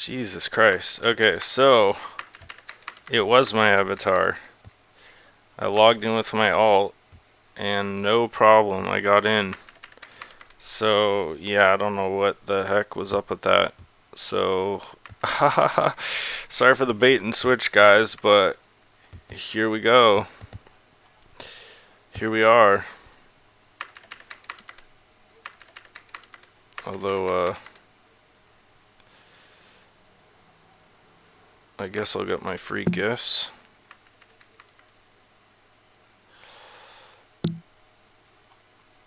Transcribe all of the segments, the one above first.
Jesus Christ. Okay, so it was my avatar. I logged in with my alt and no problem, I got in. So, yeah, I don't know what the heck was up with that. So, sorry for the bait and switch, guys, but here we go. Here we are. Although, I guess I'll get my free gifts.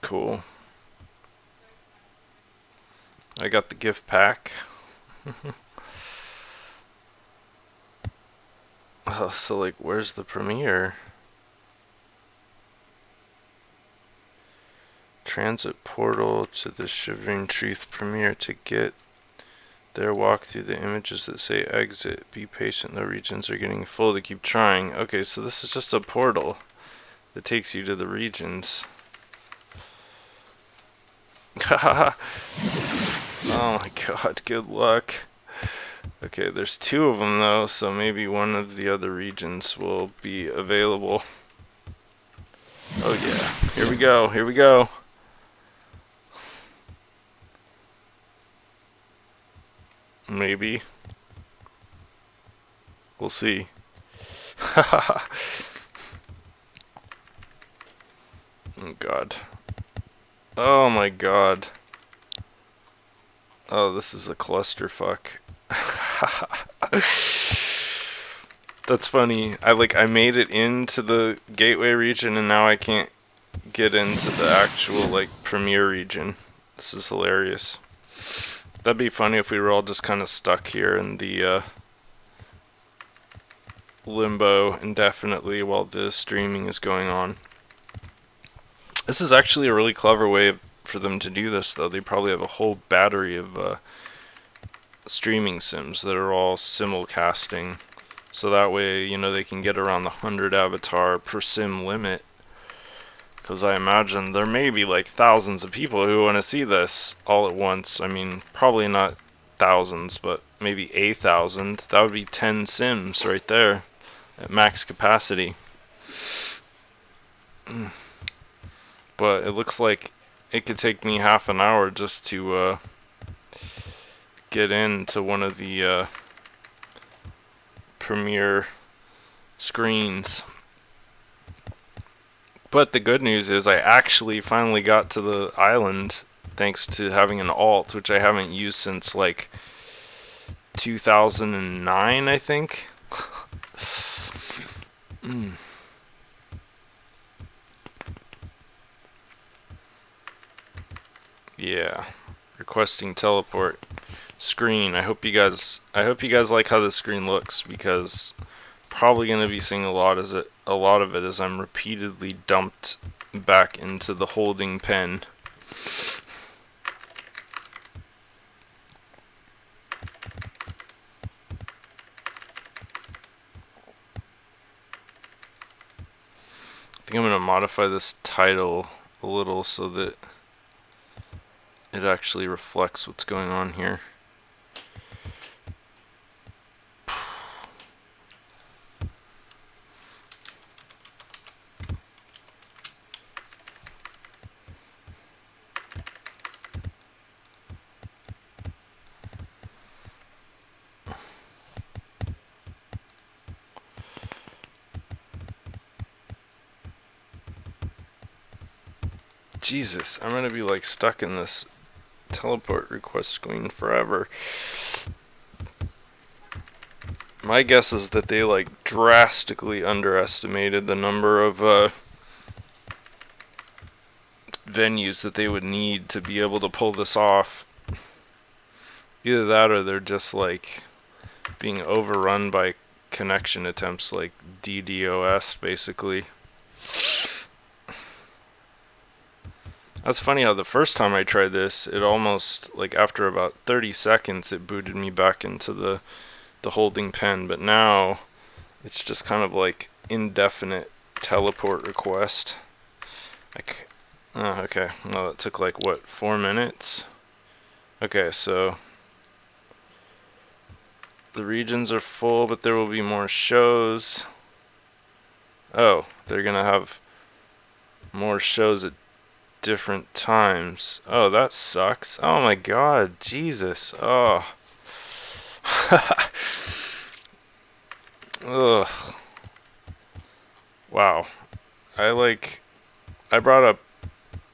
Cool. I got the gift pack. Oh, so like, where's the premiere? Transit portal to the Shivering Truth premiere to get there. Walk through the images that say exit. Be patient, the regions are getting full to keep trying. Okay, so this is just a portal that takes you to the regions. Oh my god, good luck. Okay, there's two of them though, so maybe one of the other regions will be available. Oh yeah, here we go, here we go. Maybe. We'll see. Oh god. Oh my god. Oh, this is a clusterfuck. That's funny. I made it into the gateway region and now I can't get into the actual like premiere region. This is hilarious. That'd be funny if we were all just kind of stuck here in the limbo indefinitely while the streaming is going on. This is actually a really clever way for them to do this, though. They probably have a whole battery of streaming sims that are all simulcasting, so that way, you know, they can get around the 100 avatar per sim limit. Because I imagine there may be like thousands of people who want to see this all at once. I mean, probably not thousands, but maybe 1,000. That would be 10 sims right there at max capacity. But it looks like it could take me half an hour just to get into one of the premiere screens. But the good news is I actually finally got to the island thanks to having an alt, which I haven't used since like 2009, I think. Yeah, requesting teleport screen. I hope you guys like how this screen looks, because probably going to be seeing a lot of it as I'm repeatedly dumped back into the holding pen. I think I'm going to modify this title a little so that it actually reflects what's going on here. Jesus, I'm gonna be like stuck in this teleport request screen forever. My guess is that they like drastically underestimated the number of venues that they would need to be able to pull this off. Either that or they're just like being overrun by connection attempts like DDoS basically. That's funny how the first time I tried this, it almost, like after about 30 seconds, it booted me back into the holding pen, but now it's just kind of like indefinite teleport request. Like, oh, okay, well it took like, what, 4 minutes? Okay, so The regions are full, but there will be more shows. Oh, they're gonna have more shows at different times. Oh, that sucks. Oh my god, Jesus. Oh. Ugh. Wow. I brought a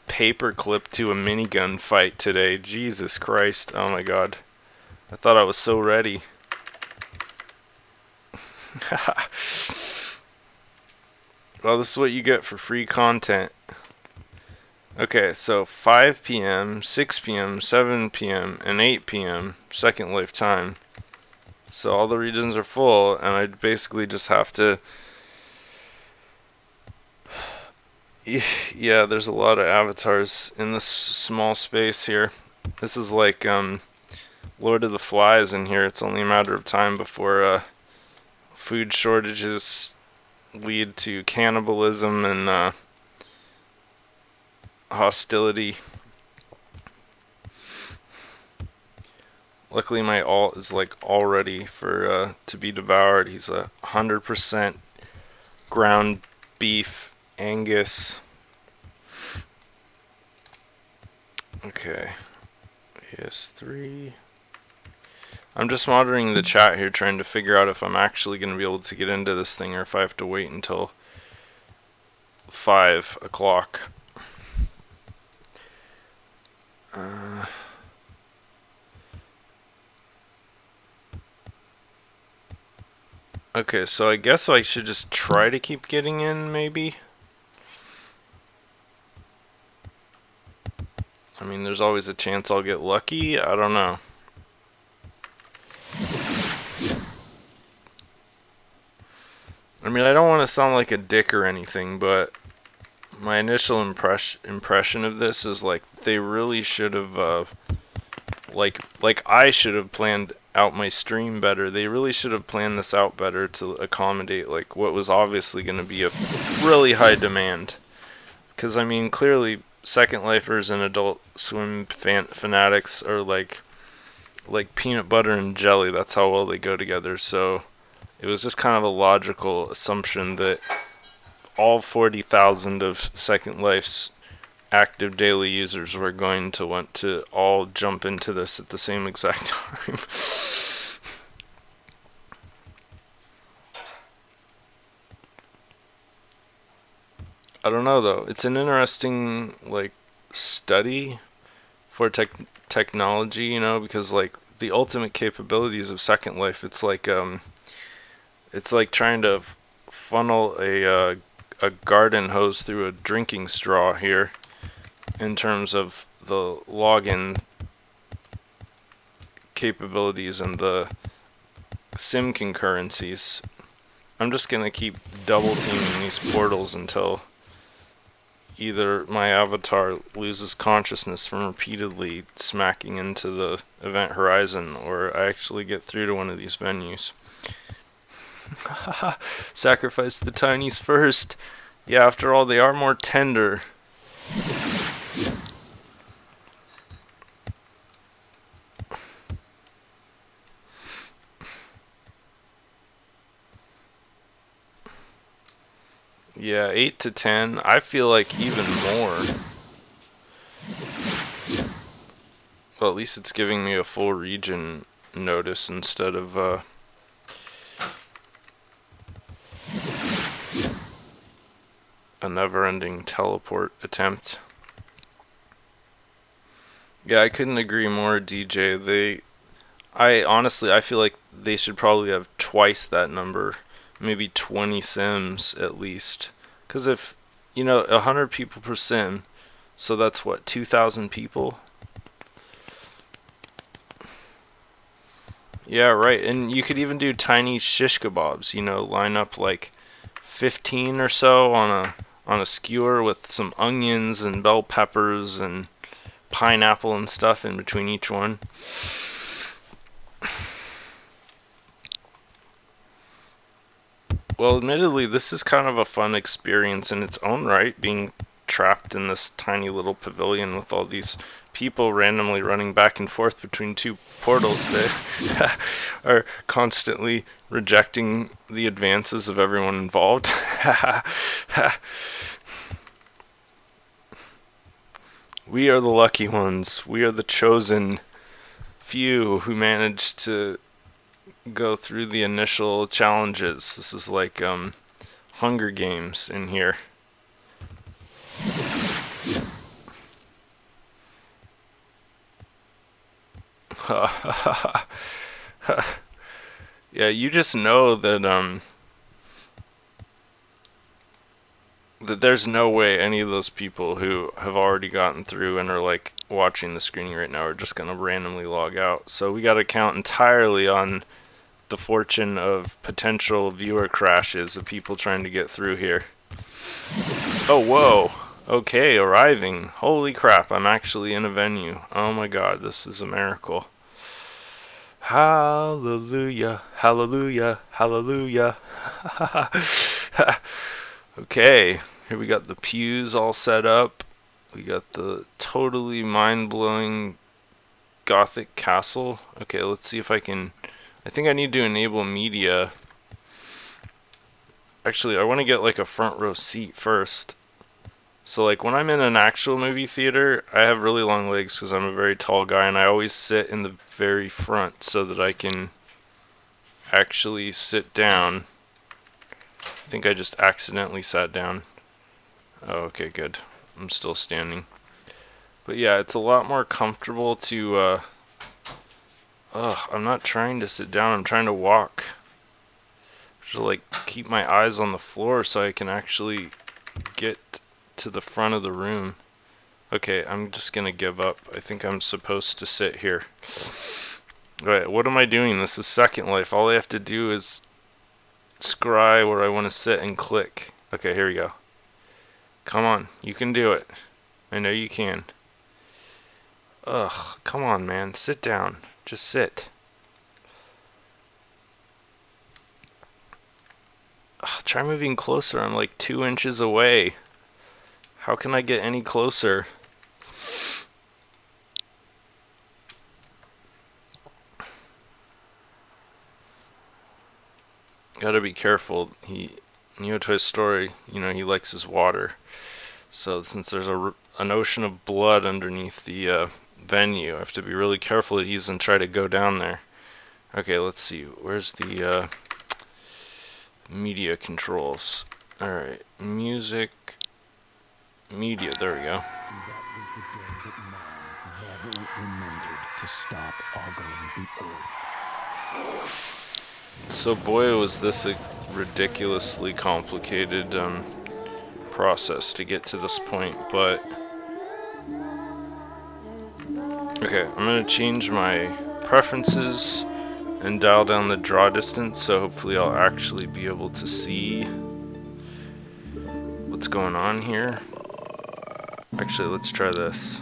paperclip to a minigun fight today. Jesus Christ. Oh my god. I thought I was so ready. Well, this is what you get for free content. Okay, so 5 p.m., 6 p.m., 7 p.m., and 8 p.m. Second Life time. So all the regions are full, and I basically just have to... Yeah, there's a lot of avatars in this small space here. This is like Lord of the Flies in here. It's only a matter of time before food shortages lead to cannibalism and hostility. Luckily my alt is like all ready for to be devoured. He's 100% ground beef Angus. Okay. PS3. I'm just monitoring the chat here, trying to figure out if I'm actually going to be able to get into this thing or if I have to wait until 5 o'clock. Okay, so I guess I should just try to keep getting in, maybe? I mean, there's always a chance I'll get lucky. I don't know. I mean, I don't want to sound like a dick or anything, but my initial impression of this is like they really should have like I should have planned out my stream better. They really should have planned this out better to accommodate like what was obviously going to be a really high demand. Because I mean, clearly Second Lifers and Adult Swim fanatics are like peanut butter and jelly. That's how well they go together. So it was just kind of a logical assumption that all 40,000 of Second Life's active daily users were going to want to all jump into this at the same exact time. I don't know though. It's an interesting like study for technology, you know, because like the ultimate capabilities of Second Life, it's like trying to funnel a garden hose through a drinking straw here in terms of the login capabilities and the sim concurrencies. I'm just gonna keep double teaming these portals until either my avatar loses consciousness from repeatedly smacking into the event horizon, or I actually get through to one of these venues. Sacrifice the tinies first. Yeah, after all, they are more tender. Yeah, 8 to 10. I feel like even more. Well, at least it's giving me a full region notice instead of a never-ending teleport attempt. Yeah, I couldn't agree more, DJ. I feel like they should probably have twice that number, maybe 20 sims at least. Because if, 100 people per sim, so that's what, 2,000 people? Yeah, right. And you could even do tiny shish kebabs, line up like 15 or so on a skewer with some onions and bell peppers and pineapple and stuff in between each one. Well, admittedly, this is kind of a fun experience in its own right, being trapped in this tiny little pavilion with all these people randomly running back and forth between two portals. They are constantly rejecting the advances of everyone involved. We are the lucky ones. We are the chosen few who managed to go through the initial challenges. This is like Hunger Games in here. Yeah, you just know that that there's no way any of those people who have already gotten through and are like watching the screening right now are just gonna randomly log out. So we gotta count entirely on the fortune of potential viewer crashes of people trying to get through here. Oh, whoa. Okay, arriving. Holy crap, I'm actually in a venue. Oh my god, this is a miracle. Hallelujah, hallelujah, hallelujah. Okay, here we got the pews all set up. We got the totally mind-blowing Gothic castle. Okay, let's see if I can... I think I need to enable media. Actually, I want to get like a front row seat first. So like when I'm in an actual movie theater, I have really long legs because I'm a very tall guy, and I always sit in the very front so that I can actually sit down. I think I just accidentally sat down. Oh, okay, good. I'm still standing. But yeah, it's a lot more comfortable to I'm not trying to sit down, I'm trying to walk. Just like keep my eyes on the floor so I can actually get to the front of the room. Okay, I'm just gonna give up. I think I'm supposed to sit here. Alright, what am I doing? This is Second Life. All I have to do is scry where I want to sit and click. Okay, here we go. Come on, you can do it. I know you can. Ugh, come on, man. Sit down. Just sit. Ugh, try moving closer. I'm like 2 inches away. How can I get any closer? Gotta be careful. Neotoy's story, you know, he likes his water. So since there's an ocean of blood underneath the venue, I have to be really careful that he doesn't try to go down there. Okay, let's see. Where's the media controls? Alright, music, media, there we go. That was the day that man never remembered to stop ogling the earth. So boy, was this a ridiculously complicated process to get to this point, but okay, I'm gonna change my preferences and dial down the draw distance, so hopefully I'll actually be able to see what's going on here. Actually, let's try this.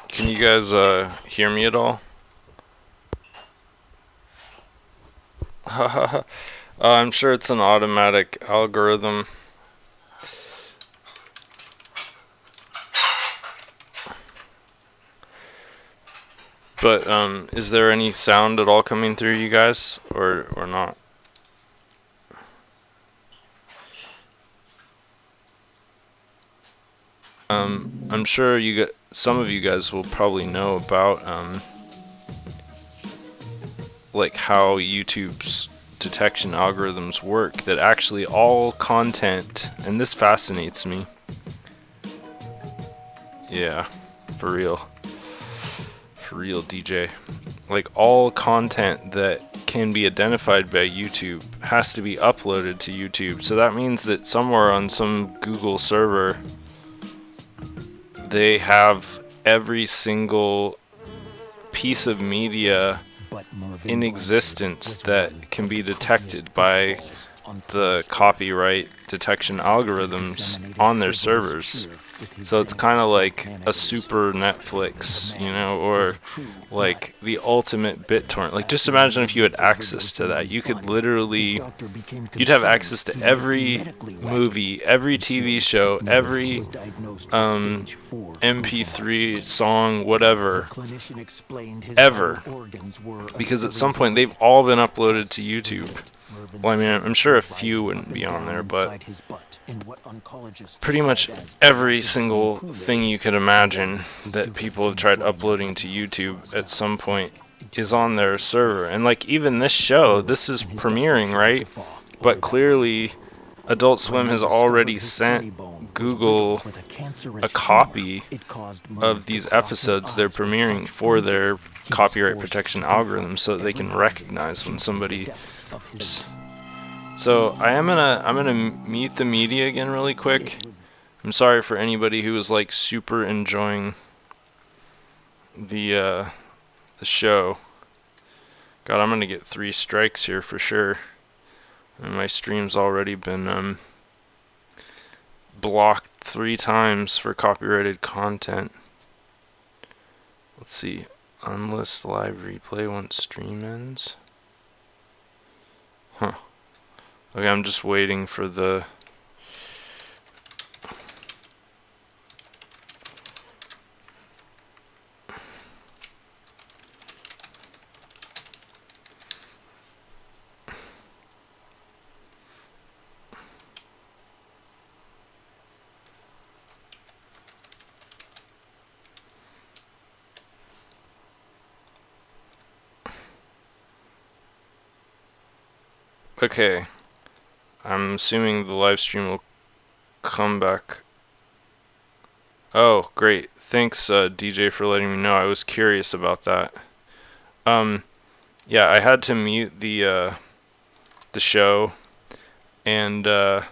Can you guys hear me at all? I'm sure it's an automatic algorithm. But is there any sound at all coming through you guys, or not? I'm sure some of you guys will probably know about like how YouTube's detection algorithms work, that actually all content, and this fascinates me. Yeah, for real. real DJ. Like, all content that can be identified by YouTube has to be uploaded to YouTube. So that means that somewhere on some Google server, they have every single piece of media in existence that can be detected by the copyright detection algorithms on their servers. So it's kind of like a super Netflix, you know, or like the ultimate BitTorrent. Like, just imagine if you had access to that. You could literally, you'd have access to every movie, every TV show, every MP3 song, whatever, ever. Because at some point they've all been uploaded to YouTube. Well, I mean, I'm sure a few wouldn't be on there, but pretty much every single thing you could imagine that people have tried uploading to YouTube at some point is on their server. And like, even this show, this is premiering, right? But clearly Adult Swim has already sent Google a copy of these episodes they're premiering for their copyright protection algorithm, so that they can recognize when somebody. So I'm gonna mute the media again really quick. I'm sorry for anybody who was like super enjoying the show. God, I'm gonna get 3 strikes here for sure. And my stream's already been blocked 3 times for copyrighted content. Let's see. Unlist live replay once stream ends. Huh. Okay, I'm just waiting for the... Okay. I'm assuming the live stream will come back. Oh, great. Thanks, DJ, for letting me know. I was curious about that. Yeah, I had to mute the show, and I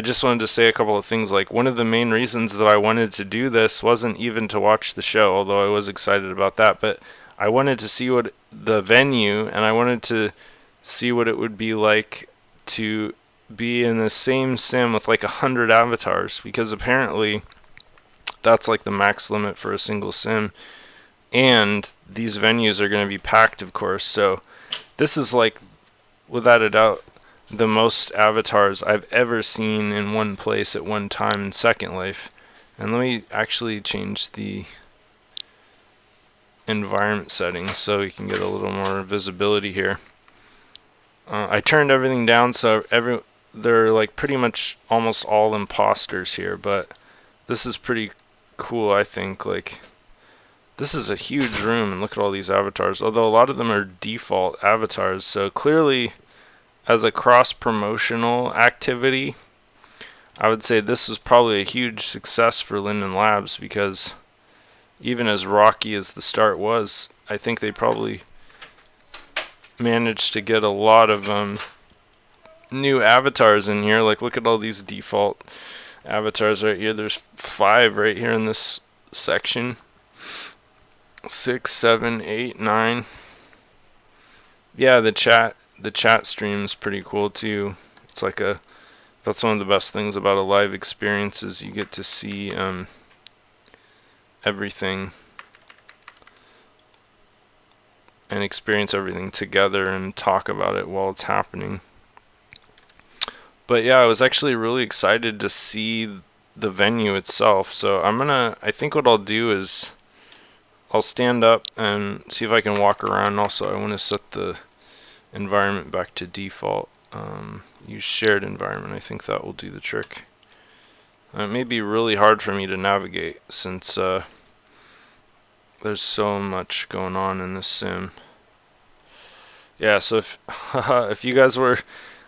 just wanted to say a couple of things. Like, one of the main reasons that I wanted to do this wasn't even to watch the show, although I was excited about that, but I wanted to see what the venue, and I wanted to see what it would be like to be in the same sim with like 100 avatars, because apparently that's like the max limit for a single sim, and these venues are going to be packed, of course. So this is like, without a doubt, the most avatars I've ever seen in one place at one time in Second Life. And let me actually change the environment settings so we can get a little more visibility here. I turned everything down so they're like pretty much almost all imposters here, but this is pretty cool, I think. Like, this is a huge room, and look at all these avatars, although a lot of them are default avatars. So clearly, as a cross-promotional activity, I would say this was probably a huge success for Linden Labs, because even as rocky as the start was, I think they probably managed to get a lot of new avatars in here. Like, look at all these default avatars right here. There's 5 right here in this section. 6, 7, 8, 9. Yeah, the chat stream's pretty cool too. It's like that's one of the best things about a live experience, is you get to see everything and experience everything together and talk about it while it's happening. But yeah, I was actually really excited to see the venue itself. So I think what I'll do is I'll stand up and see if I can walk around. Also, I want to set the environment back to default. Use shared environment. I think that will do the trick. It may be really hard for me to navigate since there's so much going on in this sim. Yeah, so if you guys were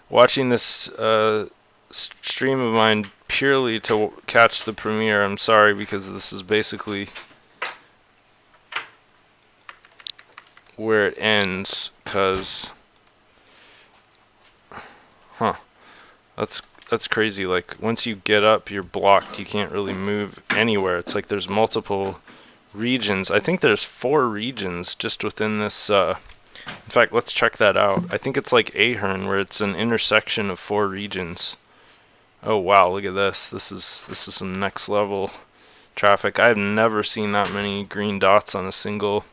watching this stream of mine purely to catch the premiere, I'm sorry, because this is basically where it ends, because that's crazy. Like, once you get up, you're blocked. You can't really move anywhere. It's like there's multiple regions. I think there's 4 regions just within this. In fact, let's check that out. I think it's like Ahern, where it's an intersection of 4 regions. Oh wow, look at this. This is some next level traffic. I've never seen that many green dots on a single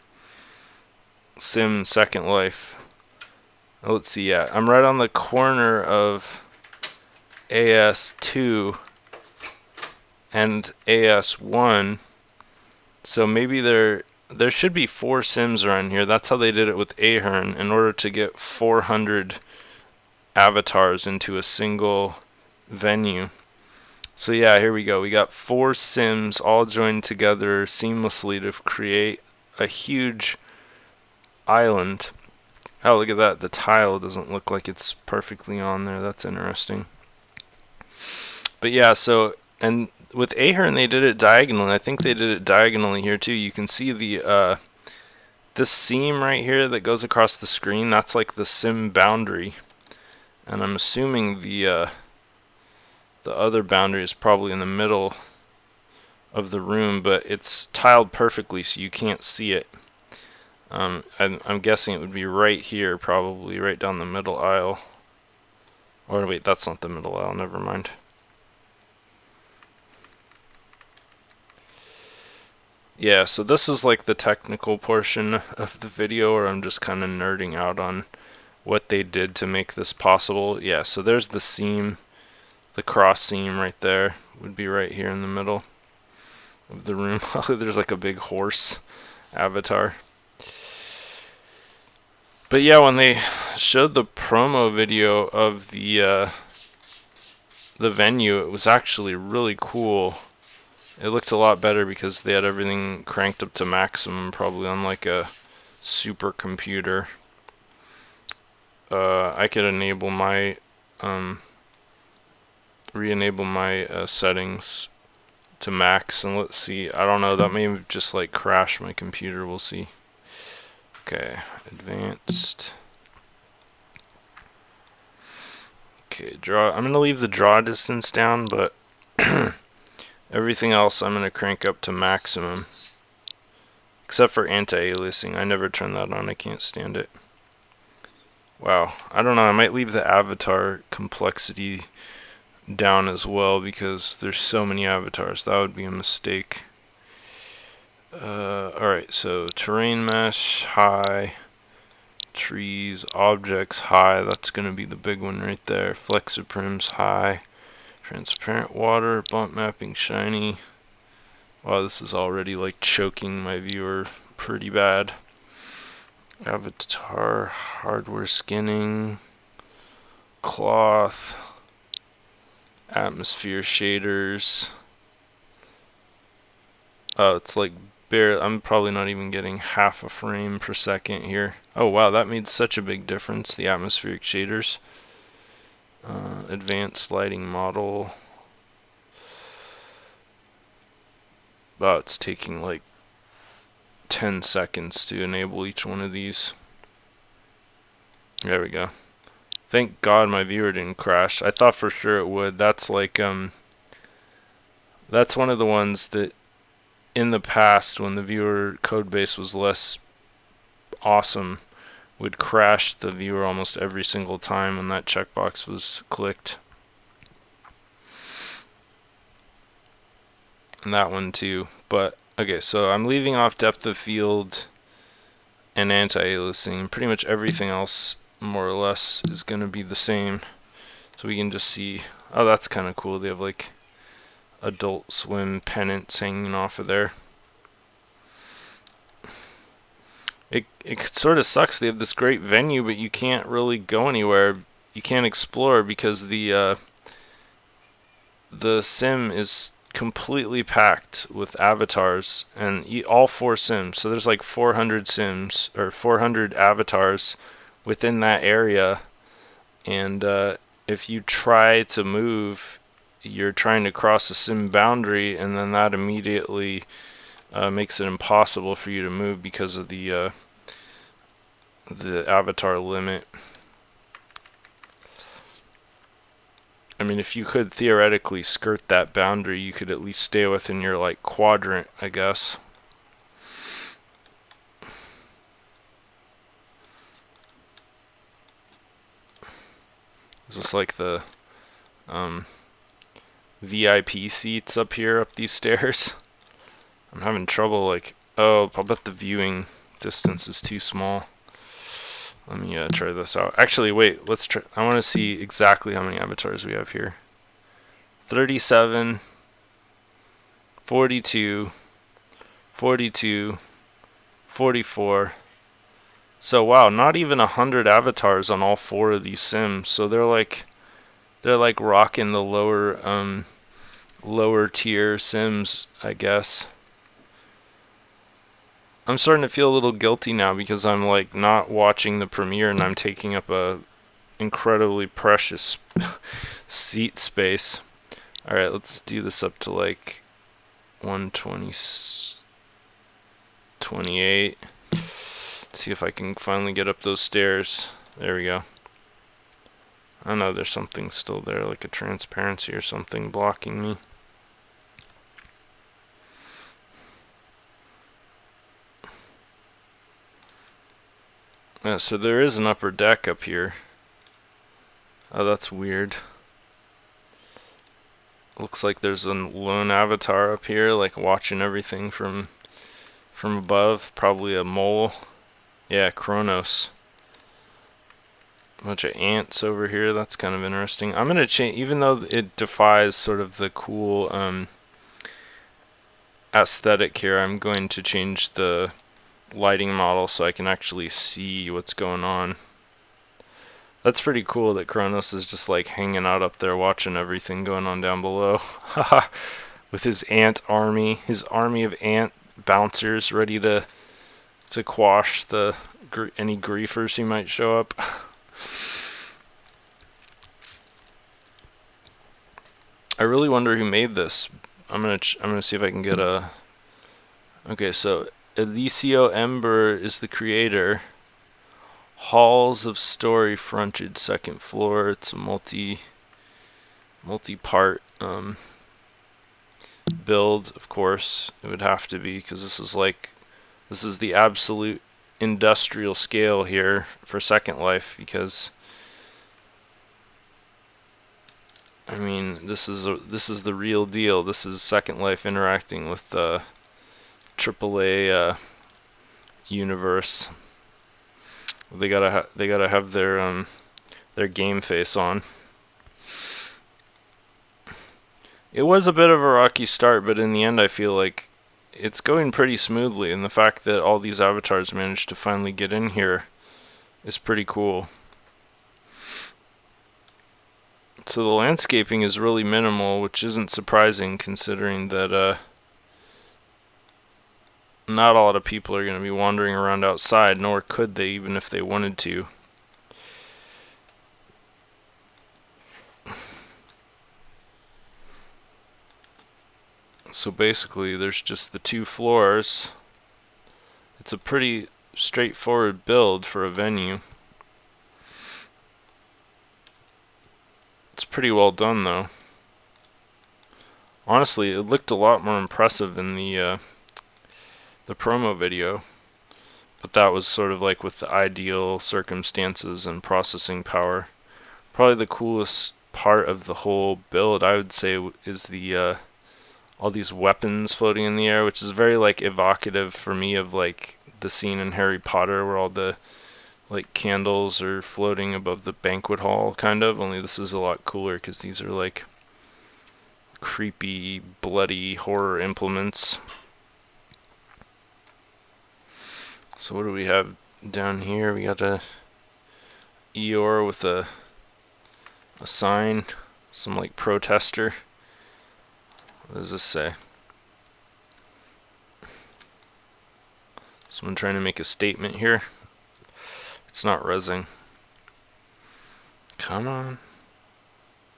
sim Second Life. Let's see, yeah. I'm right on the corner of AS2 and AS1. So maybe there should be 4 sims around here. That's how they did it with Ahern, in order to get 400 avatars into a single venue. So yeah, here we go. We got 4 sims all joined together seamlessly to create a huge island. Oh, look at that. The tile doesn't look like it's perfectly on there. That's interesting. But yeah, so, and with Ahern they did it diagonally. I think they did it diagonally here too. You can see the this seam right here that goes across the screen. That's like the sim boundary, and I'm assuming the other boundary is probably in the middle of the room, but it's tiled perfectly so you can't see it. I'm guessing it would be right here, probably right down the middle aisle. Or wait, that's not the middle aisle, never mind. Yeah, so this is like the technical portion of the video where I'm just kind of nerding out on what they did to make this possible. Yeah, so there's the seam, the cross seam right there would be right here in the middle of the room. There's like a big horse avatar. But yeah, when they showed the promo video of the venue, it was actually really cool. It looked a lot better because they had everything cranked up to maximum, probably on like a supercomputer. I could enable my re-enable my settings to max, and let's see. I don't know, that may just like crash my computer. We'll see. Okay, advanced. Okay, draw. I'm gonna leave the draw distance down, but everything else I'm going to crank up to maximum. Except for anti-aliasing. I never turn that on. I can't stand it. Wow. I don't know. I might leave the avatar complexity down as well because there's so many avatars. That would be a mistake. Alright, so terrain mesh, high. Trees, objects, high. That's going to be the big one right there. Flexiprims, high. Transparent water, bump mapping, shiny. Wow, this is already like choking my viewer pretty bad. Avatar, hardware skinning, cloth, atmosphere shaders. Oh, it's like bare. I'm probably not even getting half a frame per second here. Oh wow, that made such a big difference, the atmospheric shaders. Advanced lighting model. Wow, it's taking like 10 seconds to enable each one of these. There we go. Thank God my viewer didn't crash. I thought for sure it would. That's like that's one of the ones that in the past, when the viewer code base was less awesome, would crash the viewer almost every single time when that checkbox was clicked. And that one too. But okay, so I'm leaving off depth of field and anti-aliasing. Pretty much everything else more or less is going to be the same. So we can just see, oh, that's kind of cool. They have like Adult Swim pennants hanging off of there. It sort of sucks. They have this great venue, but you can't really go anywhere. You can't explore because the sim is completely packed with avatars, and all 4 sims. So there's like 400 sims or 400 avatars within that area, and if you try to move, you're trying to cross a sim boundary, and then that immediately makes it impossible for you to move because of the the avatar limit. I mean, if you could theoretically skirt that boundary, you could at least stay within your, like, quadrant, I guess. Is this like the VIP seats up here, up these stairs? I'm having trouble, like, oh, I'll bet the viewing distance is too small. Let me try this out. Actually, wait, let's try. I want to see exactly how many avatars we have here. 37, 42, 42, 44. So wow, not even 100 avatars on all 4 of these sims. So they're like rocking the lower tier sims, I guess. I'm starting to feel a little guilty now because I'm like not watching the premiere and I'm taking up a incredibly precious seat space. All right, let's do this up to like 120, 28. See if I can finally get up those stairs. There we go. I know there's something still there, like a transparency or something blocking me. Yeah, so there is an upper deck up here. Oh, that's weird. Looks like there's a lone avatar up here, like watching everything from above. Probably a mole. Yeah, Kronos. A bunch of ants over here. That's kind of interesting. I'm gonna change, even though it defies sort of the cool aesthetic here. I'm going to change the lighting model so I can actually see what's going on. That's pretty cool that Kronos is just like hanging out up there watching everything going on down below. With his ant army, his army of ant bouncers ready to quash the any griefers who might show up. I really wonder who made this. I'm gonna see if I can get a. Okay, so Alicio Ember is the creator. Halls of Story frontage, second floor. It's a multi-part build, of course. It would have to be because this is the absolute industrial scale here for Second Life. Because I mean, this is the real deal. This is Second Life interacting with the AAA universe. They gotta have their game face on. It was a bit of a rocky start, but in the end I feel like it's going pretty smoothly, and the fact that all these avatars managed to finally get in here is pretty cool. So the landscaping is really minimal, which isn't surprising considering that not a lot of people are going to be wandering around outside, nor could they even if they wanted to. So basically there's just the 2 floors. It's a pretty straightforward build for a venue. It's pretty well done though. Honestly, it looked a lot more impressive in the promo video, but that was sort of like with the ideal circumstances and processing power. Probably the coolest part of the whole build, I would say, is the all these weapons floating in the air, which is very like evocative for me of like the scene in Harry Potter where all the like candles are floating above the banquet hall, kind of. Only this is a lot cooler because these are like creepy, bloody horror implements. So what do we have down here? We got a Eeyore with a sign, some like protester. What does this say? Someone trying to make a statement here. It's not rezzing. Come on.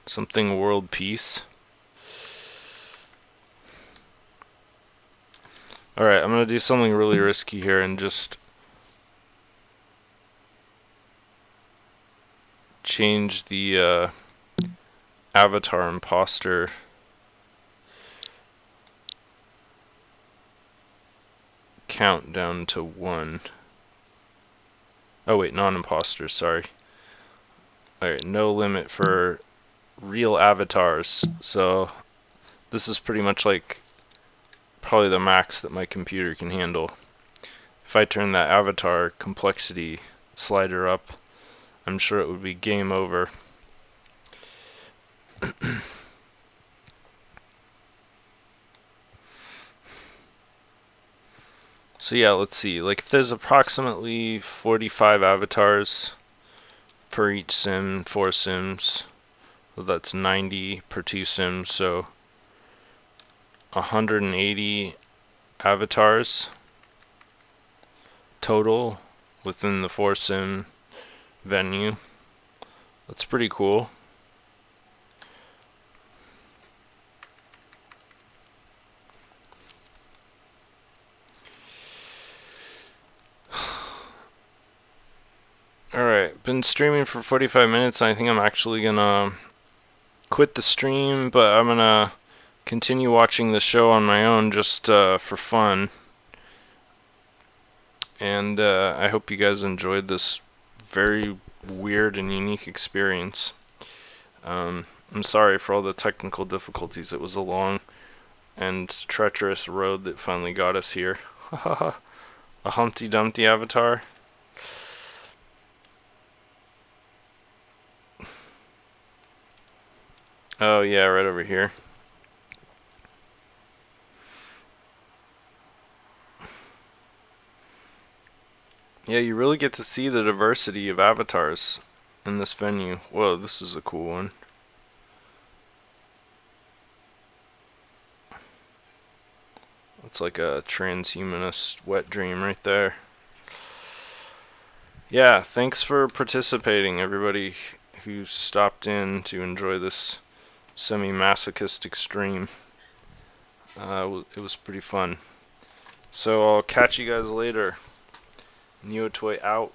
Something world peace. Alright, I'm gonna do something really risky here and just change the avatar imposter count down to 1. Oh wait, non-imposter, sorry. Alright, no limit for real avatars. So this is pretty much like probably the max that my computer can handle. If I turn that avatar complexity slider up, I'm sure it would be game over. So yeah, let's see. Like if there's approximately 45 avatars per each sim, 4 sims, so that's 90 per 2 sims, so 180 avatars total within the 4 sim venue. That's pretty cool. Alright, been streaming for 45 minutes. I think I'm actually gonna quit the stream, but I'm gonna continue watching the show on my own just for fun. And I hope you guys enjoyed this very weird and unique experience. I'm sorry for all the technical difficulties. It was a long and treacherous road that finally got us here. A Humpty Dumpty avatar. Oh yeah, right over here. Yeah, you really get to see the diversity of avatars in this venue. Whoa, this is a cool one. It's like a transhumanist wet dream right there. Yeah, thanks for participating, everybody who stopped in to enjoy this semi-masochistic stream. It was pretty fun. So I'll catch you guys later. Neotoy out.